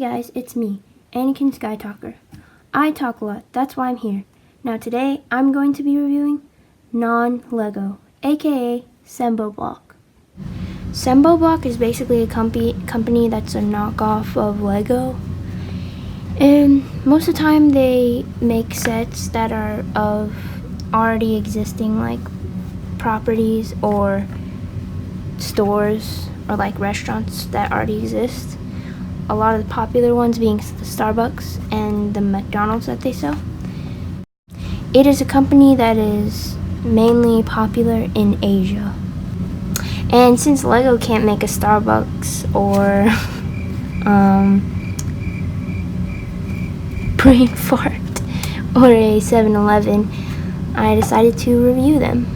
guys, it's me, Anakin Skytalker. I talk a lot, that's why I'm here. Now today, I'm going to be reviewing Non-Lego, aka Sembo Block. Sembo Block is basically a company that's a knockoff of Lego. And most of the time they make sets that are of already existing like properties or stores or like restaurants that already exist. A lot of the popular ones being the Starbucks and the McDonald's that they sell. It is a company that is mainly popular in Asia. And since Lego can't make a Starbucks or Brain Fart or a 7-Eleven, I decided to review them.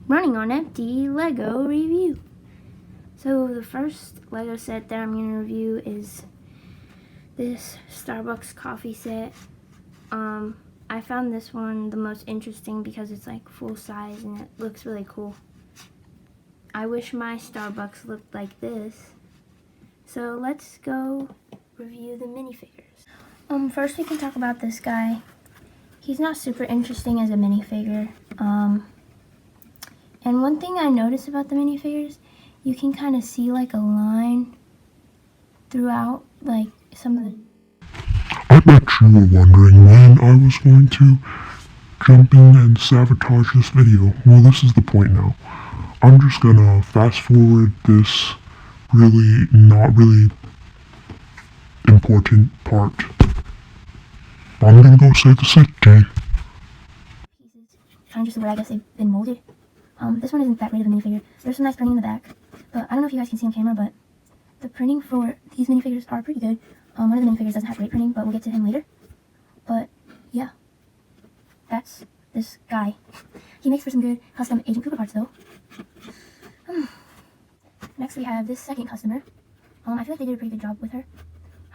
Running on empty Lego review. So the first Lego set that I'm going to review is this Starbucks coffee set. I found this one the most interesting because it's like full size and it looks really cool. I wish my Starbucks looked like this. So let's go review the minifigures. First we can talk about this guy. He's not super interesting as a minifigure. And one thing I noticed about the minifigures, you can kind of see like a line throughout, like some of the... I bet you were wondering when I was going to jump in and sabotage this video. Well, this is the point now. I'm just gonna fast forward this not really important part. I'm gonna go save the set, Jay. Pieces, kind of just the way I guess they've been molded. This one isn't that great of a minifigure. There's some nice printing in the back, but I don't know if you guys can see on camera, but the printing for these minifigures are pretty good. One of the minifigures doesn't have great printing, but we'll get to him later. But yeah, that's this guy. He makes for some good custom Agent Cooper parts though. Next we have this second customer. I feel like they did a pretty good job with her.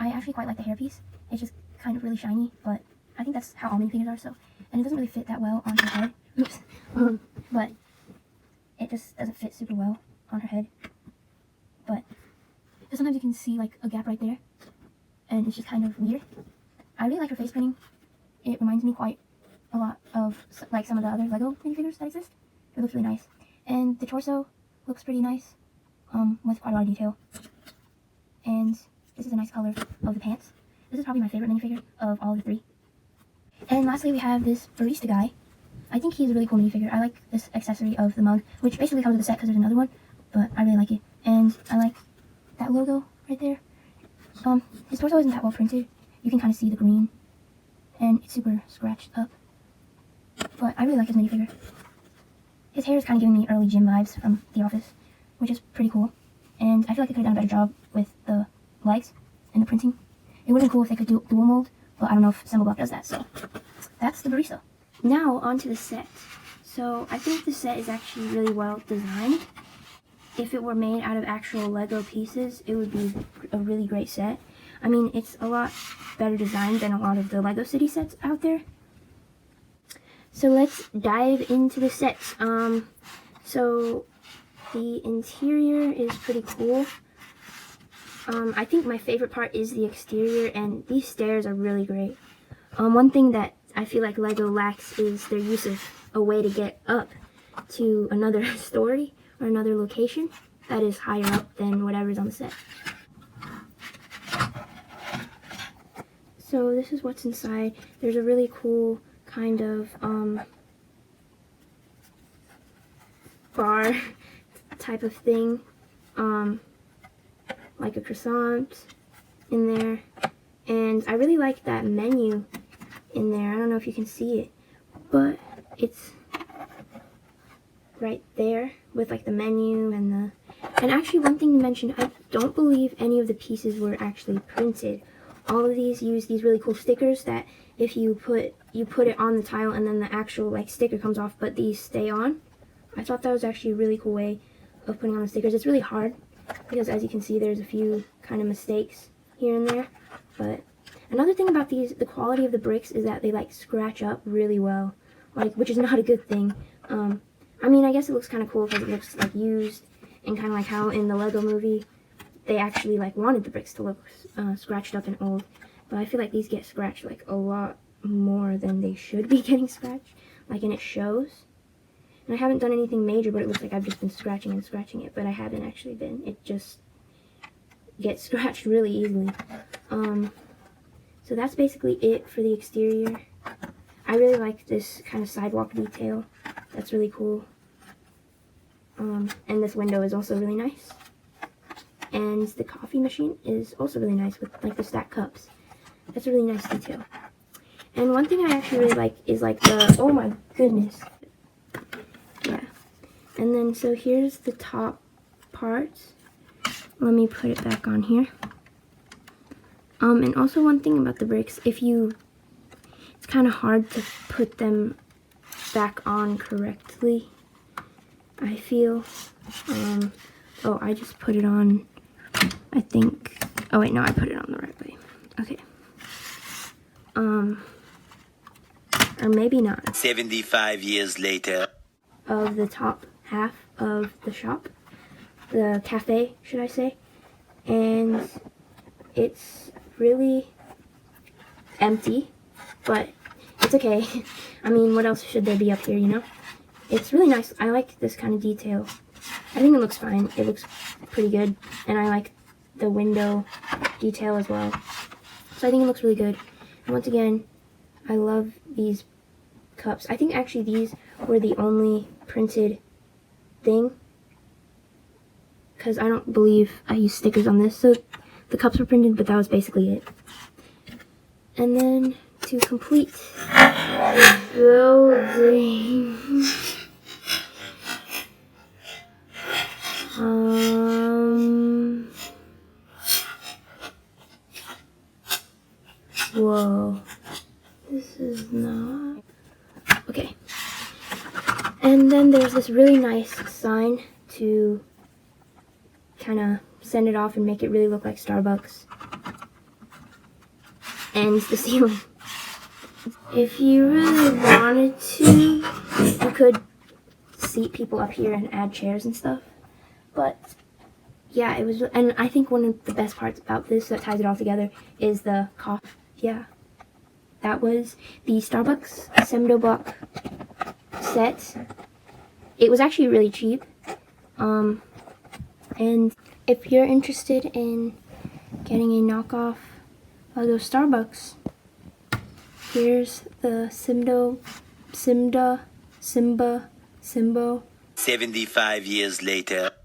I actually quite like the hairpiece. It's just kind of really shiny, but I think that's how all minifigures are, so. And it doesn't really fit that well on her head. Oops. But it just doesn't fit super well on her head. But sometimes you can see like a gap right there, and it's just kind of weird. I really like her face printing. It reminds me quite a lot of like some of the other Lego minifigures that exist. It looks really nice. And the torso looks pretty nice, with quite a lot of detail. And this is a nice color of the pants. This is probably my favorite minifigure of all of the three. And lastly we have this barista guy. I think he's a really cool minifigure. I like this accessory of the mug, which basically comes with the set because there's another one, but I really like it. And I like that logo right there. His torso isn't that well printed. You can kind of see the green, and it's super scratched up. But I really like his minifigure. His hair is kind of giving me early gym vibes from The Office, which is pretty cool. And I feel like they could have done a better job with the legs and the printing. It would have been cool if they could do dual mold, but I don't know if Sembo Block does that, so that's the barista. Now onto the set. So I think the set is actually really well designed. If it were made out of actual Lego pieces, it would be a really great set. I mean, it's a lot better designed than a lot of the Lego City sets out there. So let's dive into the sets. So the interior is pretty cool. I think my favorite part is the exterior, and these stairs are really great. One thing that I feel like Lego lacks is their use of a way to get up to another story or another location that is higher up than whatever's on the set. So this is what's inside. There's a really cool kind of bar type of thing, like a croissant in there, and I really like that menu in there. I don't know if you can see it, but it's right there with like the menu and actually one thing to mention, I don't believe any of the pieces were actually printed. All of these use these really cool stickers that if you put it on the tile and then the actual like sticker comes off, but these stay on. I thought that was actually a really cool way of putting on the stickers. It's really hard because as you can see there's a few kind of mistakes here and there, but another thing about these, the quality of the bricks is that they like scratch up really well, like, which is not a good thing. I mean, I guess it looks kind of cool because it looks like used, and kind of like how in the Lego movie they actually like wanted the bricks to look scratched up and old. But I feel like these get scratched like a lot more than they should be getting scratched, like, and it shows. And I haven't done anything major, but it looks like I've just been scratching and scratching it, but I haven't actually been. It just gets scratched really easily. So that's basically it for the exterior. I really like this kind of sidewalk detail. That's really cool. And this window is also really nice. And the coffee machine is also really nice with like the stacked cups. That's a really nice detail. And one thing I actually really like is like the, oh my goodness. Yeah. And then so here's the top parts. Let me put it back on here. And also one thing about the bricks, it's kind of hard to put them back on correctly, I feel. Oh, I just put it on, I think, oh wait, no, I put it on the right way. Okay. Or maybe not. 75 years later. Of the top half of the shop, the cafe, should I say, and it's really empty, but it's okay. I mean, what else should there be up here, you know? It's really nice. I like this kind of detail. I think it looks fine. It looks pretty good, and I like the window detail as well. So I think it looks really good. And once again, I love these cups. I think actually these were the only printed thing, because I don't believe I used stickers on this. So the cups were printed, but that was basically it. And then to complete the building, whoa, this is not, okay. And then there's this really nice sign to kind of send it off and make it really look like Starbucks. And the ceiling. If you really wanted to, you could seat people up here and add chairs and stuff. But yeah, it was, and I think one of the best parts about this that ties it all together is the coffee. Yeah, that was the Starbucks Semdo Block set. It was actually really cheap. And if you're interested in getting a knockoff of those Starbucks, here's the Simbo. 75 years later.